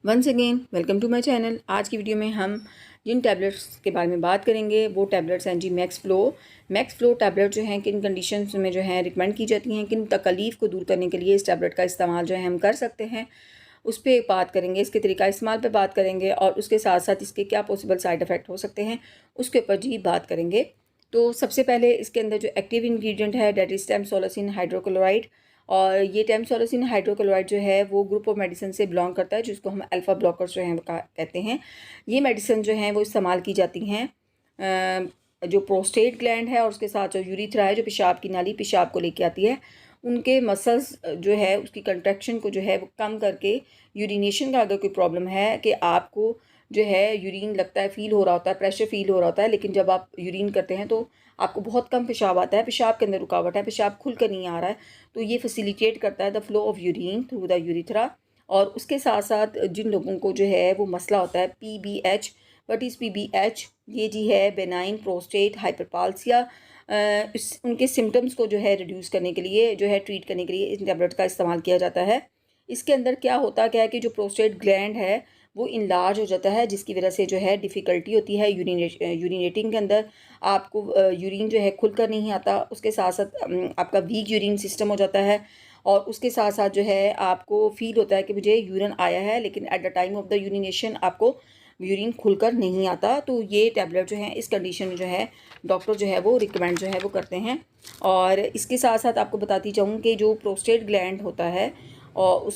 Once again welcome to my channel. आज की video में हम जिन टैबलेट्स के बारे में बात करेंगे वो टैबलेट्स हैं जी मैक्स फ्लो टैबलेट जो हैं किन कंडीशंस में जो है रिकमेंड की जाती हैं, किन तकलीफ़ को दूर करने के लिए इस टैबलेट का इस्तेमाल जो है हम कर सकते हैं, उस पर बात करेंगे। इसके तरीका इस्तेमाल पे बात करेंगे और उसके साथ साथ इसके क्या पॉसिबल साइड इफ़ेक्ट हो सकते हैं उसके ऊपर जी बात करेंगे। तो सबसे पहले इसके अंदर जो एक्टिव इंग्रेडिएंट है डेट इज़ टेमसोलोसिन हाइड्रोक्लोराइड, और ये टेमसोलोसिन हाइड्रोक्लोराइड जो है वो ग्रुप ऑफ मेडिसिन से बिलोंग करता है जिसको हम अल्फ़ा ब्लॉकर्स जो हैं कहते हैं। ये मेडिसिन जो हैं वो इस्तेमाल की जाती हैं जो प्रोस्टेट ग्लैंड है और उसके साथ जो यूरिथ्रा है, जो पेशाब की नाली पेशाब को लेके आती है, उनके मसल्स जो है उसकी कंट्रैक्शन को जो है वो कम करके यूरिनेशन का अगर कोई प्रॉब्लम है कि आपको जो है यूरिन लगता है, फ़ील हो रहा होता है, प्रेशर फ़ील हो रहा होता है, लेकिन जब आप यूरिन करते हैं तो आपको बहुत कम पेशाब आता है, पेशाब के अंदर रुकावट है, पेशाब खुल कर नहीं आ रहा है, तो ये फैसिलिटेट करता है the flow of urine through the urethra. और उसके साथ साथ जिन लोगों को जो है वो मसला होता है PBH, वट इज़ PBH, ये जी है बेनाइन प्रोस्टेट हाइपरप्लासिया, उनके सिम्टम्स को जो है रिड्यूस करने के लिए जो है ट्रीट करने के लिए इस टैबलेट का इस्तेमाल किया जाता है। इसके अंदर क्या है कि जो प्रोस्टेट ग्लैंड है वो इनलार्ज हो जाता है, जिसकी वजह से जो है डिफ़िकल्टी होती है यूरिनेटिंग के अंदर, आपको यूरिन जो है खुल कर नहीं आता। उसके साथ साथ आपका वीक यूरिन सिस्टम हो जाता है और उसके साथ साथ जो है आपको फ़ील होता है कि मुझे यूरिन आया है, लेकिन at the time of the urination आपको यूरिन खुलकर नहीं आता। तो ये टैबलेट जो है इस कंडीशन में जो है डॉक्टर जो है वो रिकमेंड जो है वो करते हैं। और इसके साथ साथ आपको बताती चाहूँ कि जो प्रोस्टेट ग्लैंड होता है और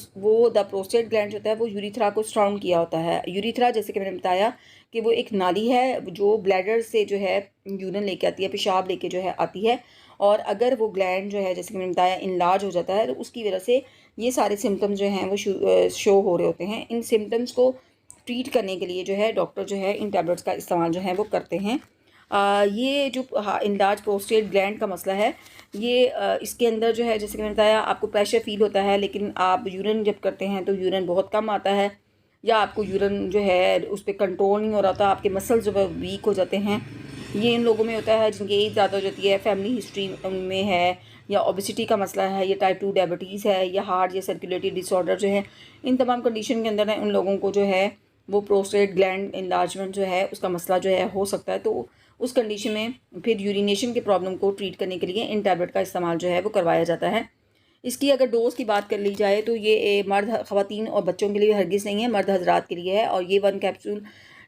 द प्रोस्टेट ग्लैंड होता है वो यूरिथ्रा को सराउंड किया होता है। यूरिथ्रा जैसे कि मैंने बताया कि वो एक नाली है जो ब्लैडर से जो है यूरिन लेके आती है, पेशाब लेके जो है आती है। और अगर वो ग्लैंड जो है जैसे कि मैंने बताया इनलार्ज हो जाता है तो उसकी वजह से ये सारे सिम्टम्स जो हैं वो शो हो रहे होते हैं। इन सिम्टम्स को ट्रीट करने के लिए जो है डॉक्टर जो है इन टैबलेट्स का इस्तेमाल जो है वो करते हैं। ये जो इनलार्ज प्रोस्टेट ग्लैंड का मसला है, ये इसके अंदर जो है जैसे कि मैंने बताया आपको प्रेशर फ़ील होता है, लेकिन आप यूरिन जब करते हैं तो यूरिन बहुत कम आता है, या आपको यूरिन जो है उस पर कंट्रोल नहीं हो रहा था, आपके मसल्स जो है वीक हो जाते हैं। ये इन लोगों में होता है जिनकी एज ज़्यादा हो जाती है, फैमिली हिस्ट्री में है, या ओबेसिटी का मसला है, या टाइप 2 डायबिटीज़ है, या हार्ट या सर्कुलेटरी डिसऑर्डर जो है, इन तमाम कंडीशन के अंदर उन लोगों को जो है वो प्रोस्टेट ग्लैंड इनलार्जमेंट जो है उसका मसला जो है हो सकता है। तो उस कंडीशन में फिर यूरिनेशन के प्रॉब्लम को ट्रीट करने के लिए इन टैबलेट का इस्तेमाल जो है वो करवाया जाता है। इसकी अगर डोज़ की बात कर ली जाए तो ये मर्द ख़वातीन और बच्चों के लिए हरगिज़ नहीं है, मर्द हजरात के लिए है। और ये 1 कैप्सूल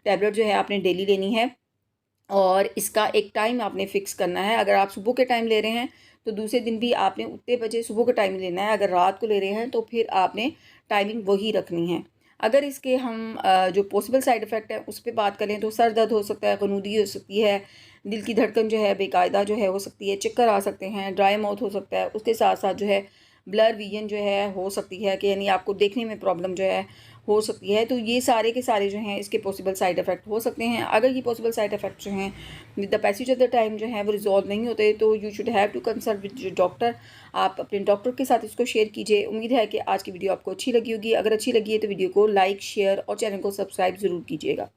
टैबलेट जो है आपने डेली लेनी है और इसका एक टाइम आपने फ़िक्स करना है। अगर आप सुबह के टाइम ले रहे हैं तो दूसरे दिन भी आपने उतने बजे सुबह के टाइम लेना है, अगर रात को ले रहे हैं तो फिर आपने टाइमिंग वही रखनी है। अगर इसके हम जो पॉसिबल साइड इफ़ेक्ट है उस पे बात करें तो सर दर्द हो सकता है, ग़नूदी हो सकती है, दिल की धड़कन जो है बेकायदा जो है हो सकती है, चक्कर आ सकते हैं, ड्राई माउथ हो सकता है, उसके साथ साथ जो है ब्लर विजन जो है हो सकती है कि यानी आपको देखने में प्रॉब्लम जो है हो सकती है। तो ये सारे के सारे जो हैं इसके पॉसिबल साइड इफ़ेक्ट हो सकते हैं। अगर ये पॉसिबल साइड इफ़ेक्ट जो हैं with the passage of the time जो है वो रिजॉल्व नहीं होते तो you should have to consult with doctor. आप अपने डॉक्टर के साथ इसको शेयर कीजिए। उम्मीद है कि आज की वीडियो आपको अच्छी लगी होगी। अगर अच्छी लगी है तो वीडियो को लाइक, शेयर और चैनल को सब्सक्राइब ज़रूर कीजिएगा।